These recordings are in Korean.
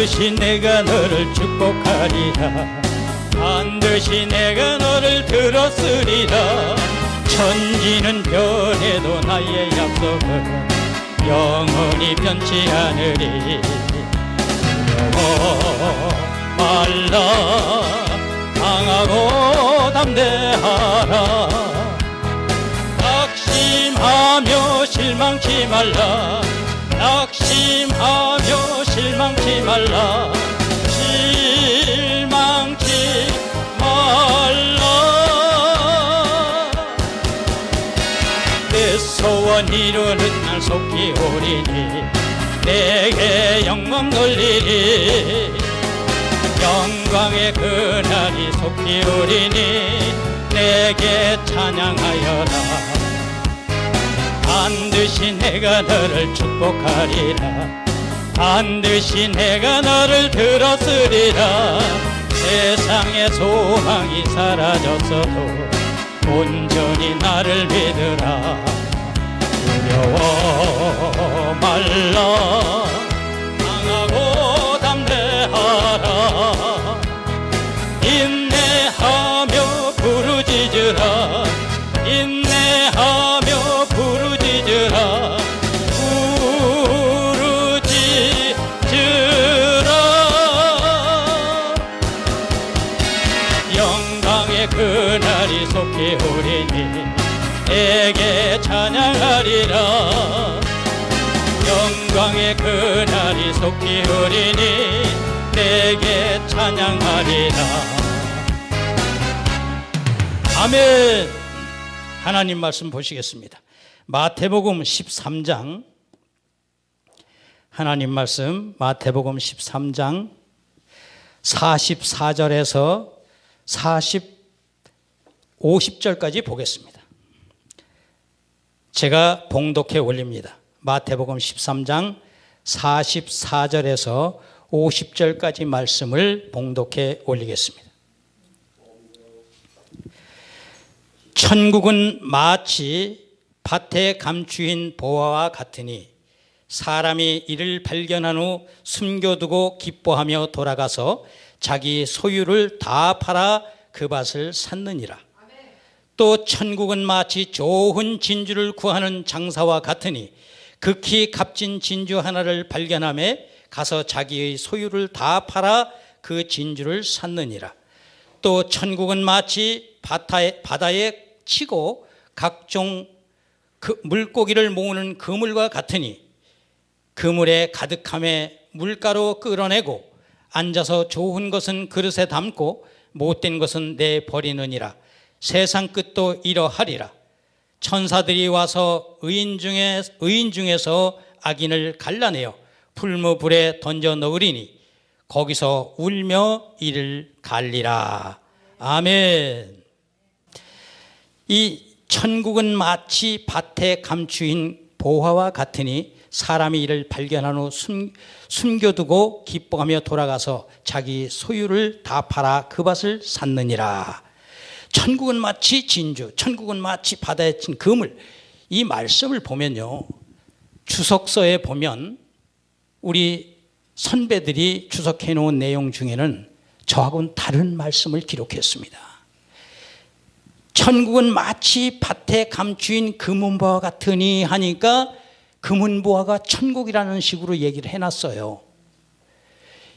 반드시 내가 너를 축복하리라. 반드시 내가 너를 들었으리라. 천지는 변해도 나의 약속은 영원히 변치 않으리. 두려워 말라. 강하고 담대하라. 낙심하며 실망치 말라. 낙심하며 실망치 말라. 실망치 말라. 내 소원 이루는 날 속히 오리니 내게 영광 돌리리. 영광의 그날이 속히 오리니 내게 찬양하여라. 반드시 내가 너를 축복하리라. 반드시 내가 너를 들었으리라. 세상의 소망이 사라졌어도 온전히 나를 믿으라. 두려워 말라. 강하고 담대하라. 인내하며 부르짖으라. 인내하며 부르짖으라. 부르짖으라. 영광의 그날이 속히 오리니 내게 찬양하리라. 영광의 그날이 속히 오리니 내게 찬양하리라. 아멘. 하나님 말씀 보시겠습니다. 마태복음 13장, 하나님 말씀 마태복음 13장 44절에서 50절까지 보겠습니다. 제가 봉독해 올립니다. 마태복음 13장 44절에서 50절까지 말씀을 봉독해 올리겠습니다. 천국은 마치 밭에 감추인 보화와 같으니 사람이 이를 발견한 후 숨겨두고 기뻐하며 돌아가서 자기 소유를 다 팔아 그 밭을 샀느니라. 또 천국은 마치 좋은 진주를 구하는 장사와 같으니 극히 값진 진주 하나를 발견하매 가서 자기의 소유를 다 팔아 그 진주를 샀느니라. 또 천국은 마치 바다에 치고 각종 물고기를 모으는 그물과 같으니 그물에 가득함에 물가로 끌어내고 앉아서 좋은 것은 그릇에 담고 못된 것은 내버리느니라. 세상 끝도 이러하리라. 천사들이 와서 의인 중에서 악인을 갈라내어 풀무불에 던져 넣으리니 거기서 울며 이를 갈리라. 아멘. 이 천국은 마치 밭에 감추인 보화와 같으니 사람이 이를 발견한 후 숨겨두고 기뻐하며 돌아가서 자기 소유를 다 팔아 그 밭을 샀느니라. 천국은 마치 진주, 천국은 마치 바다에 친 그물. 이 말씀을 보면요, 주석서에 보면 우리 선배들이 주석해 놓은 내용 중에는 저하고는 다른 말씀을 기록했습니다. 천국은 마치 밭에 감추인 금은보화 같으니 하니까 금은보화가 천국이라는 식으로 얘기를 해놨어요.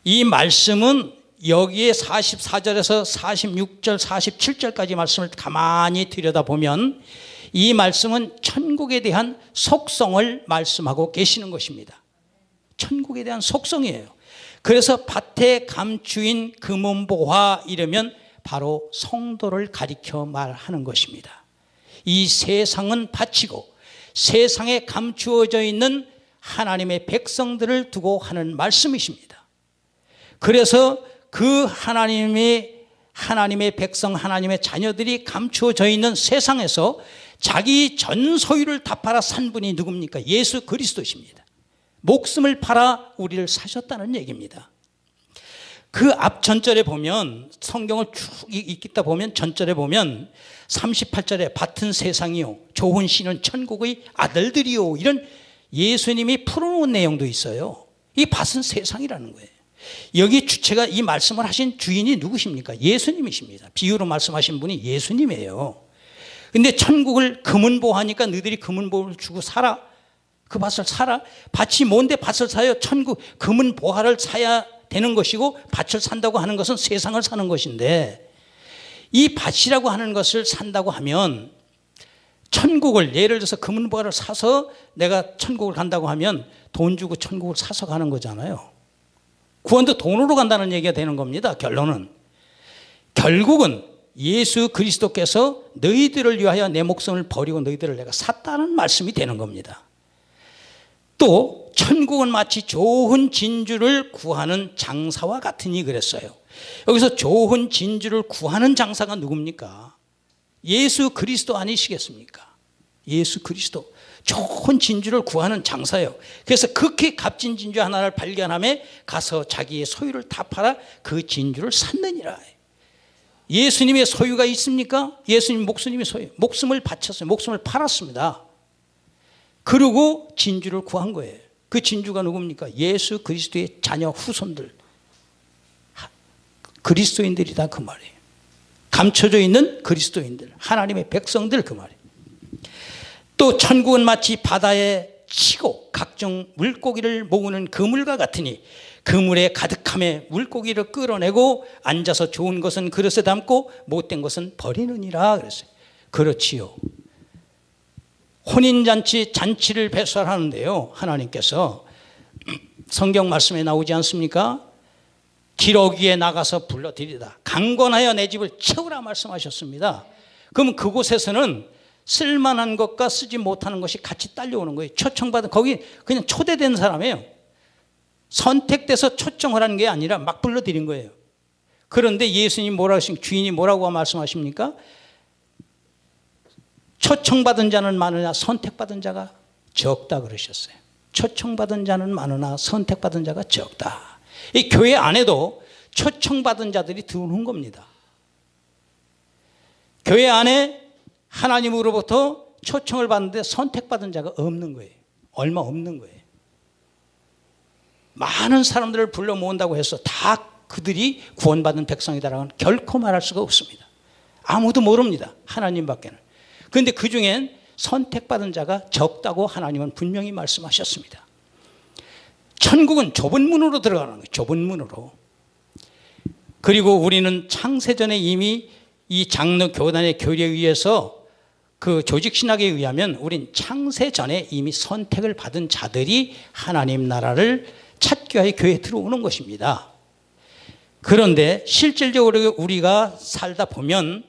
이 말씀은 여기에 44절에서 46절, 47절까지 말씀을 가만히 들여다보면 이 말씀은 천국에 대한 속성을 말씀하고 계시는 것입니다. 천국에 대한 속성이에요. 그래서 밭에 감추인 금은보화 이러면 바로 성도를 가리켜 말하는 것입니다. 이 세상은 밭이고 세상에 감추어져 있는 하나님의 백성들을 두고 하는 말씀이십니다. 그래서 그 하나님의 백성, 하나님의 자녀들이 감추어져 있는 세상에서 자기 전 소유를 다 팔아 산 분이 누굽니까? 예수 그리스도십니다. 목숨을 팔아 우리를 사셨다는 얘기입니다. 그 앞 전절에 보면, 성경을 쭉 읽다 보면 전절에 보면 38절에 밭은 세상이요 좋은 씨는 천국의 아들들이요, 이런 예수님이 풀어놓은 내용도 있어요. 이 밭은 세상이라는 거예요. 여기 주체가 이 말씀을 하신 주인이 누구십니까? 예수님이십니다. 비유로 말씀하신 분이 예수님이에요. 근데 천국을 금은보화니까 너희들이 금은보화를 주고 사라. 그 밭을 사라. 밭이 뭔데 밭을 사요? 천국 금은보화를 사야 되는 것이고, 밭을 산다고 하는 것은 세상을 사는 것인데, 이 밭이라고 하는 것을 산다고 하면 천국을, 예를 들어서 금은보화를 사서 내가 천국을 간다고 하면 돈 주고 천국을 사서 가는 거잖아요. 구원도 돈으로 간다는 얘기가 되는 겁니다. 결론은. 결국은 예수 그리스도께서 너희들을 위하여 내 목숨을 버리고 너희들을 내가 샀다는 말씀이 되는 겁니다. 또 천국은 마치 좋은 진주를 구하는 장사와 같으니 그랬어요. 여기서 좋은 진주를 구하는 장사가 누굽니까? 예수 그리스도 아니시겠습니까? 예수 그리스도. 좋은 진주를 구하는 장사예요. 그래서 극히 값진 진주 하나를 발견하며 가서 자기의 소유를 다 팔아 그 진주를 샀느니라. 예수님의 소유가 있습니까? 예수님 목수님의 소유. 목숨을 바쳤어요. 목숨을 팔았습니다. 그리고 진주를 구한 거예요. 그 진주가 누굽니까? 예수 그리스도의 자녀 후손들. 그리스도인들이다 그 말이에요. 감춰져 있는 그리스도인들, 하나님의 백성들 그 말이에요. 또 천국은 마치 바다에 치고 각종 물고기를 모으는 그물과 같으니 그물에 가득함에 물고기를 끌어내고 앉아서 좋은 것은 그릇에 담고 못된 것은 버리느니라 그랬어요. 그렇지요. 혼인잔치, 잔치를 배설하는데요, 하나님께서 성경 말씀에 나오지 않습니까? 기러기에 나가서 불러드리다 강권하여 내 집을 채우라 말씀하셨습니다. 그럼 그곳에서는 쓸만한 것과 쓰지 못하는 것이 같이 딸려오는 거예요. 초청받은, 거기 그냥 초대된 사람이에요. 선택돼서 초청을 하는 게 아니라 막 불러드린 거예요. 그런데 예수님 뭐라고 하십니까? 주인이 뭐라고 말씀하십니까? 초청받은 자는 많으나 선택받은 자가 적다 그러셨어요. 초청받은 자는 많으나 선택받은 자가 적다. 이 교회 안에도 초청받은 자들이 들어오는 겁니다. 교회 안에 하나님으로부터 초청을 받는데 선택받은 자가 없는 거예요. 얼마 없는 거예요. 많은 사람들을 불러 모은다고 해서 다 그들이 구원받은 백성이다라고는 결코 말할 수가 없습니다. 아무도 모릅니다. 하나님밖에는. 그런데 그 중엔 선택받은 자가 적다고 하나님은 분명히 말씀하셨습니다. 천국은 좁은 문으로 들어가는 거예요. 좁은 문으로. 그리고 우리는 창세전에 이미 이 장로 교단의 교리에 의해서 그 조직신학에 의하면 우린 창세전에 이미 선택을 받은 자들이 하나님 나라를 찾기 위해 교회에 들어오는 것입니다. 그런데 실질적으로 우리가 살다 보면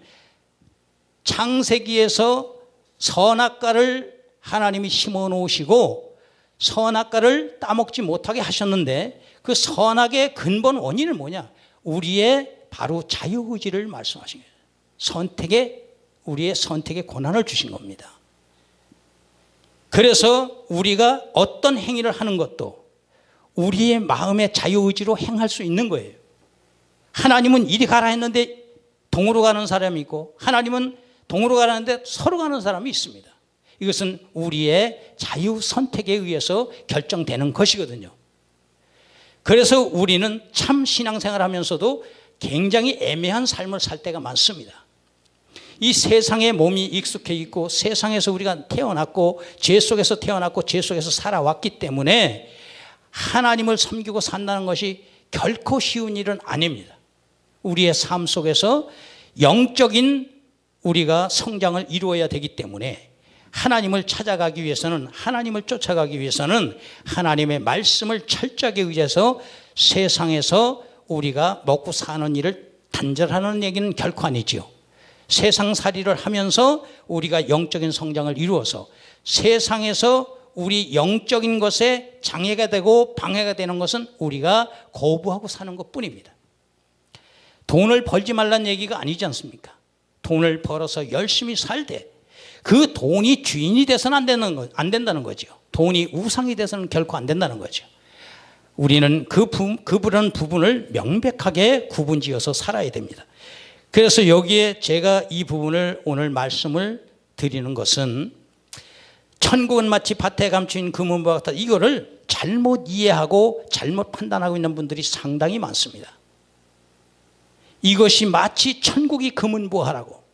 창세기에서 선악과를 하나님이 심어 놓으시고 선악과를 따먹지 못하게 하셨는데 그 선악의 근본 원인은 뭐냐? 우리의 바로 자유의지를 말씀하신 거예요. 우리의 선택의 권한을 주신 겁니다. 그래서 우리가 어떤 행위를 하는 것도 우리의 마음의 자유의지로 행할 수 있는 거예요. 하나님은 이리 가라 했는데 동으로 가는 사람이 있고 하나님은 동으로 가라는데 서로 가는 사람이 있습니다. 이것은 우리의 자유 선택에 의해서 결정되는 것이거든요. 그래서 우리는 참 신앙생활 하면서도 굉장히 애매한 삶을 살 때가 많습니다. 이 세상에 몸이 익숙해 있고 세상에서 우리가 태어났고 죄 속에서 태어났고 죄 속에서 살아왔기 때문에 하나님을 섬기고 산다는 것이 결코 쉬운 일은 아닙니다. 우리의 삶 속에서 영적인 우리가 성장을 이루어야 되기 때문에 하나님을 찾아가기 위해서는 하나님을 쫓아가기 위해서는 하나님의 말씀을 철저하게 의지해서 세상에서 우리가 먹고 사는 일을 단절하는 얘기는 결코 아니지요. 세상살이를 하면서 우리가 영적인 성장을 이루어서 세상에서 우리 영적인 것에 장애가 되고 방해가 되는 것은 우리가 거부하고 사는 것뿐입니다. 돈을 벌지 말라는 얘기가 아니지 않습니까? 돈을 벌어서 열심히 살되 그 돈이 주인이 돼서는 안 된다는 거죠. 돈이 우상이 돼서는 결코 안 된다는 거죠. 우리는 그런 부분을 명백하게 구분지어서 살아야 됩니다. 그래서 여기에 제가 이 부분을 오늘 말씀을 드리는 것은 천국은 마치 밭에 감추인 금은보화 같다. 이거를 잘 잘못 이해하고 잘못 판단하고 있는 분들이 상당히 많습니다. 이것이 마치 천국이 금은보화라고,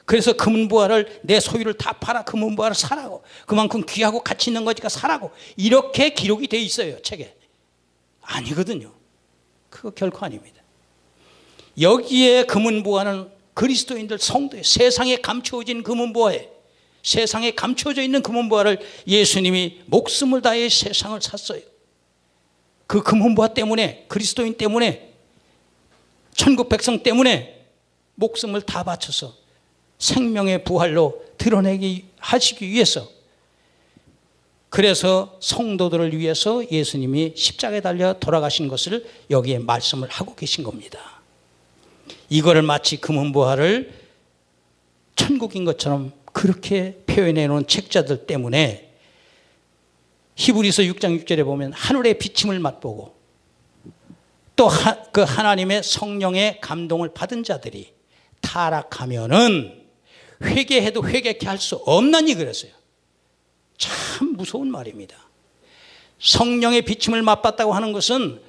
그래서 금은보화를 내 소유를 다 팔아 금은보화를 사라고, 그만큼 귀하고 가치 있는 거니까 사라고, 이렇게 기록이 돼 있어요, 책에. 아니거든요. 그거 결코 아닙니다. 여기에 금은보화는 그리스도인들 성도에, 세상에 감추어진 금은보화에, 세상에 감추어져 있는 금은보화를 예수님이 목숨을 다해 세상을 샀어요. 그 금은보화 때문에, 그리스도인 때문에, 천국 백성 때문에 목숨을 다 바쳐서 생명의 부활로 드러내기 하시기 위해서, 그래서 성도들을 위해서 예수님이 십자가에 달려 돌아가신 것을 여기에 말씀을 하고 계신 겁니다. 이거를 마치 금은보화를 천국인 것처럼 그렇게 표현해 놓은 책자들 때문에 히브리서 6장 6절에 보면 하늘의 비침을 맛보고 또 그 하나님의 성령의 감동을 받은 자들이 타락하면은 회개해도 회개케 할 수 없나니 그랬어요. 참 무서운 말입니다. 성령의 비침을 맛봤다고 하는 것은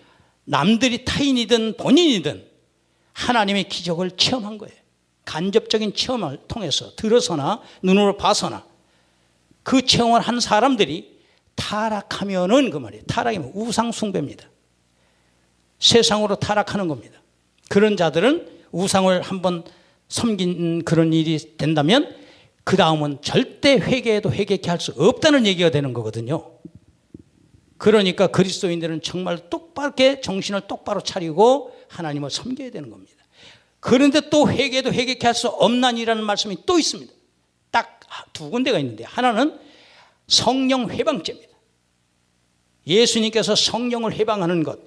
남들이 타인이든 본인이든 하나님의 기적을 체험한 거예요. 간접적인 체험을 통해서 들어서나 눈으로 봐서나 그 체험을 한 사람들이 타락하면은 그 말이에요. 타락이면 우상 숭배입니다. 세상으로 타락하는 겁니다. 그런 자들은 우상을 한번 섬긴 그런 일이 된다면 그 다음은 절대 회개해도 회개케 할 수 없다는 얘기가 되는 거거든요. 그러니까 그리스도인들은 정말 똑바르게 정신을 똑바로 차리고 하나님을 섬겨야 되는 겁니다. 그런데 또 회개해도 회개케 할 수 없나니라는 말씀이 또 있습니다. 딱 두 군데가 있는데, 하나는 성령 회방죄입니다. 예수님께서 성령을 회방하는 것,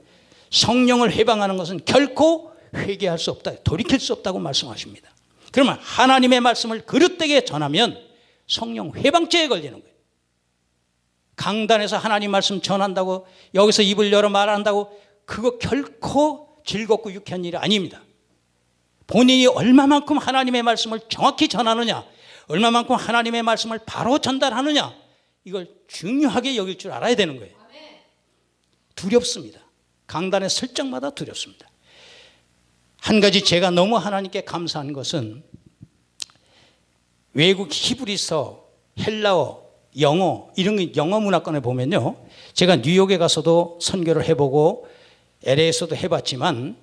성령을 회방하는 것은 결코 회개할 수 없다, 돌이킬 수 없다고 말씀하십니다. 그러면 하나님의 말씀을 그릇되게 전하면 성령 회방죄에 걸리는 거예요. 강단에서 하나님 말씀 전한다고 여기서 입을 열어 말한다고 그거 결코 즐겁고 유쾌한 일이 아닙니다. 본인이 얼마만큼 하나님의 말씀을 정확히 전하느냐, 얼마만큼 하나님의 말씀을 바로 전달하느냐, 이걸 중요하게 여길 줄 알아야 되는 거예요. 두렵습니다. 강단에 설 적마다 두렵습니다. 한 가지 제가 너무 하나님께 감사한 것은 외국 히브리서, 헬라어, 영어, 이런 게 영어 문화권에 보면요, 제가 뉴욕에 가서도 선교를 해보고 LA에서도 해봤지만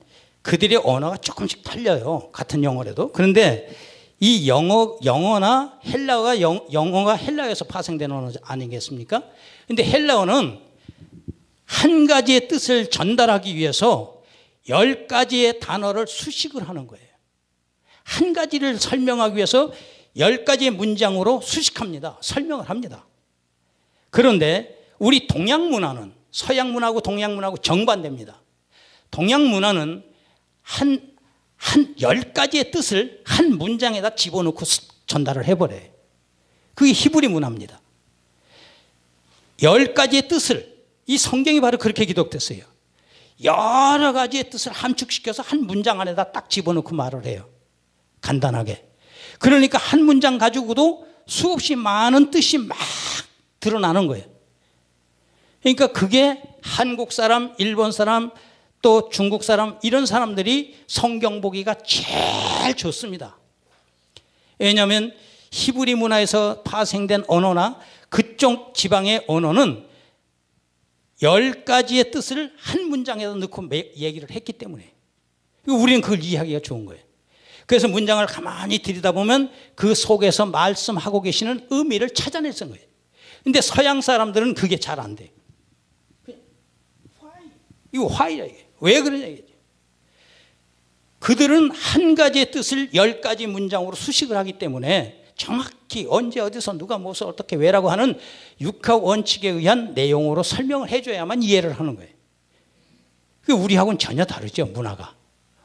그들의 언어가 조금씩 달려요. 같은 영어라도. 그런데 이 영어나 헬라어가 영어가 헬라어에서 파생된 언어 아니겠습니까? 그런데 헬라어는 한 가지의 뜻을 전달하기 위해서 10가지의 단어를 수식을 하는 거예요. 한 가지를 설명하기 위해서 10가지의 문장으로 수식합니다. 설명을 합니다. 그런데 우리 동양 문화는 서양 문화하고 동양 문화하고 정반대입니다. 동양 문화는 한 10가지의 뜻을 한 문장에다 집어넣고 전달을 해버려요. 그게 히브리 문화입니다. 10가지의 뜻을, 이 성경이 바로 그렇게 기록됐어요. 여러 가지의 뜻을 함축시켜서 한 문장 안에다 딱 집어넣고 말을 해요. 간단하게. 그러니까 한 문장 가지고도 수없이 많은 뜻이 막 드러나는 거예요. 그러니까 그게 한국 사람, 일본 사람, 또 중국 사람, 이런 사람들이 성경 보기가 제일 좋습니다. 왜냐하면 히브리 문화에서 파생된 언어나 그쪽 지방의 언어는 10가지의 뜻을 한 문장에다 넣고 얘기를 했기 때문에 우리는 그걸 이해하기가 좋은 거예요. 그래서 문장을 가만히 들여다보면 그 속에서 말씀하고 계시는 의미를 찾아내는 거예요. 그런데 서양 사람들은 그게 잘 안 돼요. 이거 why야 이게. 왜 그러냐 이게. 그들은 한 가지의 뜻을 10가지 문장으로 수식을 하기 때문에 정확히 언제 어디서 누가 무엇을 어떻게 왜라고 하는 육하 원칙에 의한 내용으로 설명을 해줘야만 이해를 하는 거예요. 우리하고는 전혀 다르죠. 문화가,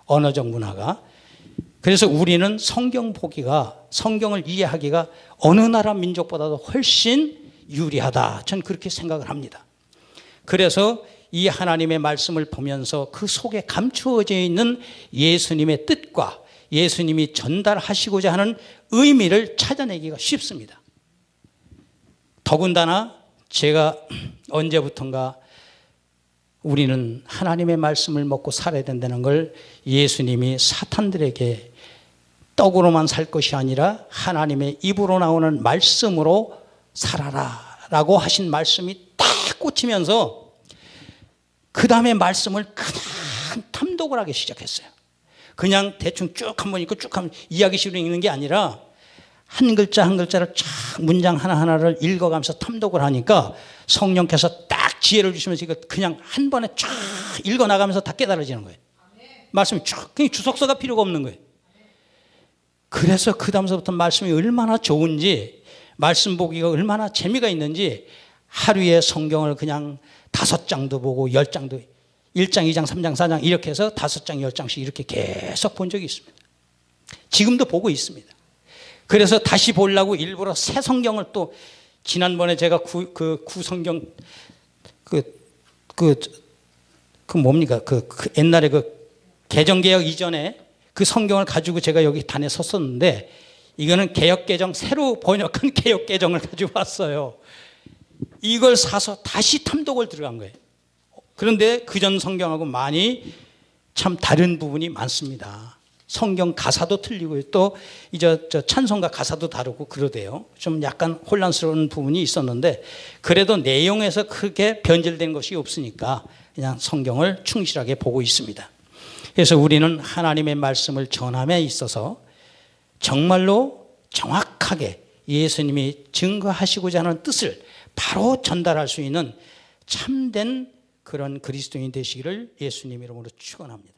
언어적 문화가. 그래서 우리는 성경 보기가, 성경을 이해하기가 어느 나라 민족보다도 훨씬 유리하다, 전 그렇게 생각을 합니다. 그래서 이 하나님의 말씀을 보면서 그 속에 감추어져 있는 예수님의 뜻과 예수님이 전달하시고자 하는 의미를 찾아내기가 쉽습니다. 더군다나 제가 언제부턴가 우리는 하나님의 말씀을 먹고 살아야 된다는 걸 예수님이 사탄들에게 떡으로만 살 것이 아니라 하나님의 입으로 나오는 말씀으로 살아라 라고 하신 말씀이 딱 꽂히면서 그 다음에 말씀을 그냥 탐독을 하기 시작했어요. 그냥 대충 쭉 한번 읽고 쭉 한번 이야기식으로 읽는 게 아니라 한 글자 한 글자를 쫙 문장 하나하나를 읽어가면서 탐독을 하니까 성령께서 딱 지혜를 주시면서 이거 그냥 한 번에 쫙 읽어나가면서 다 깨달아지는 거예요. 말씀이 쭉, 그냥 주석서가 필요가 없는 거예요. 그래서 그 다음서부터 말씀이 얼마나 좋은지, 말씀 보기가 얼마나 재미가 있는지 하루에 성경을 그냥 5장도 보고 10장도 1장, 2장, 3장, 4장 이렇게 해서 5장, 10장씩 이렇게 계속 본 적이 있습니다. 지금도 보고 있습니다. 그래서 다시 보려고 일부러 새 성경을 또 지난번에 제가 구성경 뭡니까 옛날에 개정개혁 이전에 그 성경을 가지고 제가 여기 단에 섰었는데 이거는 개혁개정 새로 번역한 개혁개정을 가지고 왔어요. 이걸 사서 다시 탐독을 들어간 거예요. 그런데 그전 성경하고 많이 참 다른 부분이 많습니다. 성경 가사도 틀리고요. 또 이제 찬송가 가사도 다르고 그러대요. 좀 약간 혼란스러운 부분이 있었는데 그래도 내용에서 크게 변질된 것이 없으니까 그냥 성경을 충실하게 보고 있습니다. 그래서 우리는 하나님의 말씀을 전함에 있어서 정말로 정확하게 예수님이 증거하시고자 하는 뜻을 바로 전달할 수 있는 참된 그런 그리스도인 되시기를 예수님 이름으로 축원합니다.